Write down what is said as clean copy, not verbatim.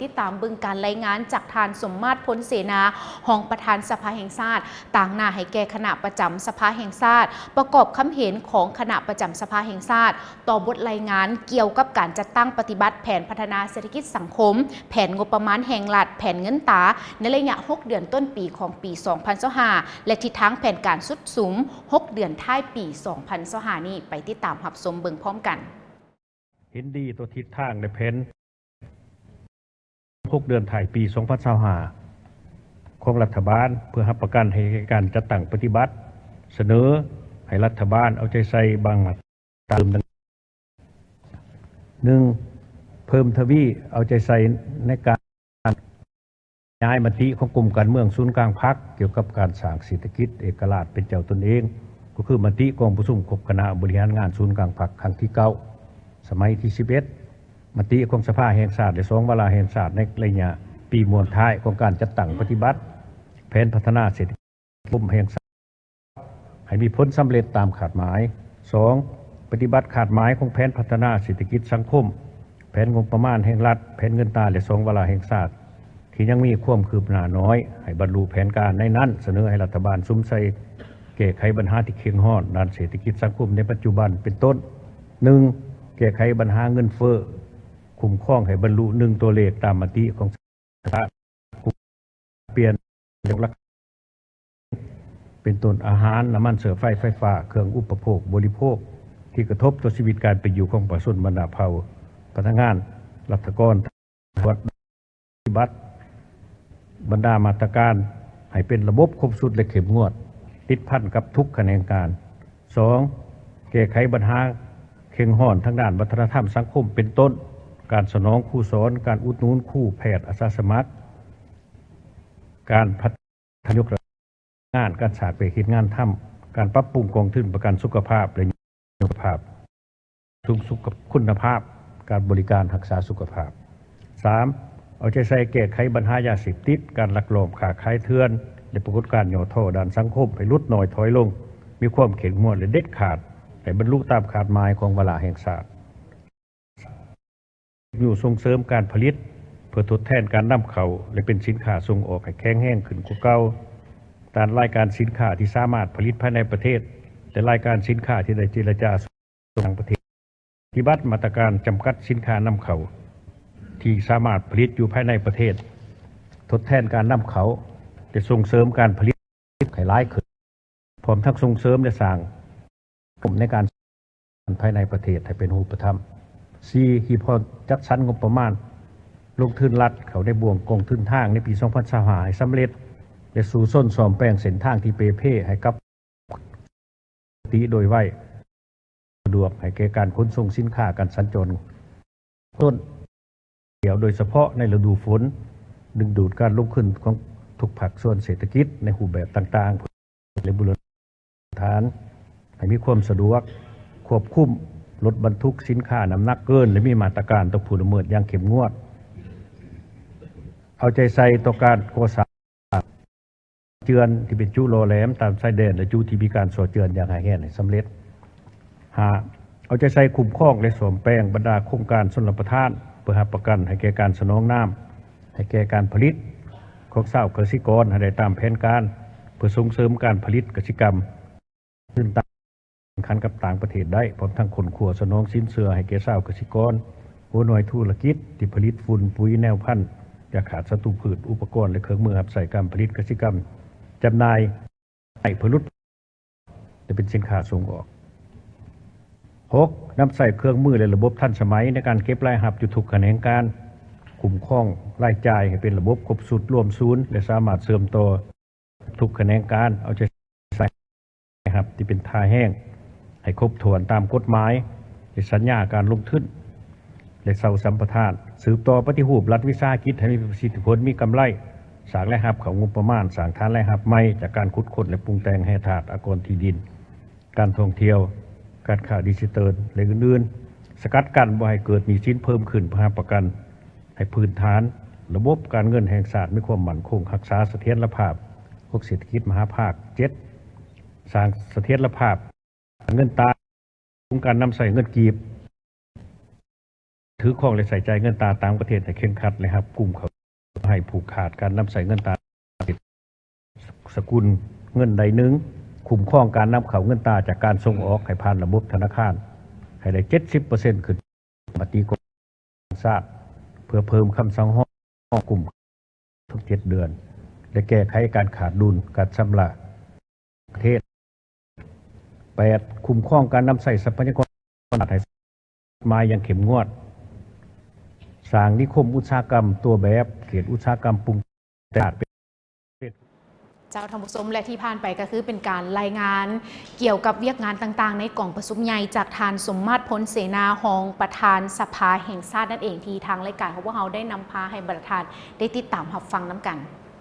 ติดตามเบิ่งการรายงานจากทานสมมาตรพ้นเสนาห้องประธานสภาแห่งชาติต่างหน้าให้แก่คณะประจำสภาแห่งชาติประกอบคำเห็นของคณะประจำสภาแห่งชาติต่อบทรายงานเกี่ยวกับการจัดตั้งปฏิบัติแผนพัฒนาเศรษฐกิจสังคมแผนงบประมาณแห่งรัฐแผนเงินตราในระยะ6 เดือนต้นปีของปี 2025และทิศทางแผนการสุดสุม6 เดือนท้ายปี 2025นี้ไปติดตามรับชมเบิ่งพร้อมกันเห็นดีตัวทิศทางในแผน6 เดือนถ่ายปี 2025ของรัฐบาลเพื่อรับประกันให้การจัดตั้งปฏิบัติเสนอให้รัฐบาลเอาใจใส่บางมาตรา1เพิ่มทวีเอาใจใส่ในการย้ายมติของกลุ่มการเมืองศูนย์กลางพรรคเกี่ยวกับการสร้างเศรษฐกิจเอกราชเป็นเจ้าตนเองก็คือมติกองประชุมคณะบริหารงานศูนย์กลางพรรคครั้งที่9สมัยที่11มติของสภาแห่งชาติและ2 วาระแห่งชาติในระยะปีมวลท้ายของการจัดตั้งปฏิบัติแผนพัฒนาเศรษฐกิจแห่งชาติให้มีผลสำเร็จตามขาดหมาย 2. ปฏิบัติขาดหมายของแผนพัฒนาเศรษฐกิจสังคมแผนงบประมาณแห่งรัฐแผนเงินตราและ2 วาระแห่งชาติที่ยังมีความคืบหน้าน้อยให้บรรลุแผนการในนั้นเสนอให้รัฐบาลซุ้มใส่แก้ไขปัญหาที่เคียงห้อนด้านเศรษฐกิจสังคมในปัจจุบันเป็นต้น 1. แก้ไขปัญหาเงินเฟ้อคุ้มครองให้บรรลุ1ตัวเลขตามมติของสภาเปลี่ยนเรื่องราคาเป็นต้นอาหารน้ำมันเสือไฟฟ้าเครื่องอุปโภคบริโภคที่กระทบต่อชีวิตการเป็นอยู่ของประชาชนบรรดาเผ่าพนักงานรัฐกรวัดปฏิบัติบรรดามาตรการให้เป็นระบบครบสุดและเข้มงวดติดพันกับทุกแขนงการ 2. แก้ไขปัญหาเข่งห้อนทางด้านวัฒนธรรมสังคมเป็นต้นการสนองครูสอนการอุดหนุนครูแพทย์อาสาสมัครการพัฒนายกงานการสร้างไปคิดงานทำการปรับปรุงกองทุนประกันสุขภาพและสุขภาพสูงสุขคุณภาพการบริการรักษาสุขภาพ 3. เอาใจใส่แก้ไขปัญหายาเสพติดการลักลอบค้าขายเถื่อนและปรากฏการณ์ย่อท่อด้านสังคมให้ลดน้อยถอยลงมีความเข้มงวดและเด็ดขาดให้บรรลุตามขาดหมายของวาระแห่งชาติอยู่ส่งเสริมการผลิตเพื่อทดแทนการนำเข้าและเป็นสินค้าส่งออกให้แข็งแรงขึ้นกว่าเก่าการรายการสินค้าที่สามารถผลิตภายในประเทศและรายการสินค้าที่ได้เจรจาส่งต่างประเทศปฏิบัติมาตรการจำกัดสินค้านำเข้าที่สามารถผลิตอยู่ภายในประเทศทดแทนการนำเข้าและส่งเสริมการผลิตให้หลายขึ้นพร้อมทั้งส่งเสริมและสร้างกลุ่มในการภายในประเทศให้เป็นรูปธรรม 4. ที่พอจัดสรรงบประมาณลงทุนรัฐเขาได้บวงกองทุนทางในปี 2025ให้สำเร็จและสู่ส้นซ่อมแปลงเส้นทางที่เปเพ่ให้กับติโดยไวสะดวกให้แก่การขนส่งสินค้าการสัญจรต้นเกี่ยวโดยเฉพาะในฤดูฝนดึงดูดการลงทุนของทุกภาคส่วนเศรษฐกิจในรูปแบบต่างๆและบูรณาการให้มีความสะดวกควบคุมรถบรรทุกสินค้าน้ำหนักเกินและมีมาตรการต่อผู้ละเมิดอย่างเข้มงวดเอาใจใส่ต่อการก่อสร้างเจือนที่เป็นจุโลแหลมตามชายแดนและจุที่มีการสอดเจือนอย่างหายแห้งสำเร็จ 5. เอาใจใส่คุ้มครองและสวมแปลงบรรดาโครงการชลประทานเพื่อรับประกันให้แก่การสนองน้ำให้แก่การผลิตของชาวเกษตรกรให้ได้ตามแผนการเพื่อส่งเสริมการผลิตเกษตรกรรมขึ้นตามแข่งขันกับต่างประเทศได้พร้อมทั้งขนขัวสนองสินเชื่อให้แก่ชาวเกษตรกรหัวหน่วยธุรกิจที่ผลิตฝุ่นปุ๋ยแนวพันธุ์ยาขาดศัตรูพืชอุปกรณ์และเครื่องมือรับใส่การผลิตเกษตรกรรมจำหน่ายให้ผลิตจะเป็นสินค้าส่งออก 6. นำใส่เครื่องมือและระบบทันสมัยในการเก็บรายรับอยู่ทุกแขนงการคุ้มครองรายจ่ายให้เป็นระบบครบสุดรวมศูนย์และสามารถเสริมต่อทุกแขนงการเอาใจใส่ครับที่เป็นท่าแห้งให้ครบถ้วนตามกฎหมายและสัญญาการลงทุนและเสาสัมปทานสืบต่อปฏิรูปรัฐวิสาหกิจให้มีประสิทธิผลมีกำไรสร้างรายรับของงบประมาณสร้างฐานรายรับใหม่จากการขุดค้นและปรุงแต่งแห่ธาตุอากรที่ดินการท่องเที่ยวการค้าดิจิทัลและอื่นๆสกัดกั้นบ่ให้เกิดหนี้สินเพิ่มขึ้นเพื่อประกันให้พื้นฐานระบบการเงินแห่งชาติมีความมั่นคงรักษาเสถียรภาพของเศรษฐกิจมหาภาค 7. สร้างเสถียรภาพเงินตราการนำใส่เงินกีบ ถือครองและใส่ใจเงินตราต่างประเทศให้เข้มขัดนะครับกลุ่มเขาให้ผูกขาดการนำใส่เงินตราสกุลเงินใดหนึ่งคุ้มครองการนำเข้าเงินตราจากการส่งออกให้ผ่านระบบธนาคารให้ได้ 70% ขึ้นปฏิกรชาติเพื่อเพิ่มคำสั่งห้องกลุ่มทุก7 เดือนและแก้ไขการขาดดุลการชำระประเทศ 8. คุ้มครองการนำใส่ทรัพยากรให้มาอย่างเข้มงวดสร้างนิคมอุตสาหกรรมตัวแบบเขตอุตสาหกรรมปรุงแต่งเจ้าธรรมสมและที่ผ่านไปก็คือเป็นการรายงานเกี่ยวกับเวียกงานต่างๆในกล่องประชุมใหญ่จากทานสมมาตรพ้นเสนาหองประธานสภาแห่งชาตินั่นเองที่ทางรายการของพวกเราได้นำพาให้ประธานได้ติดตามรับฟังน้ำกัน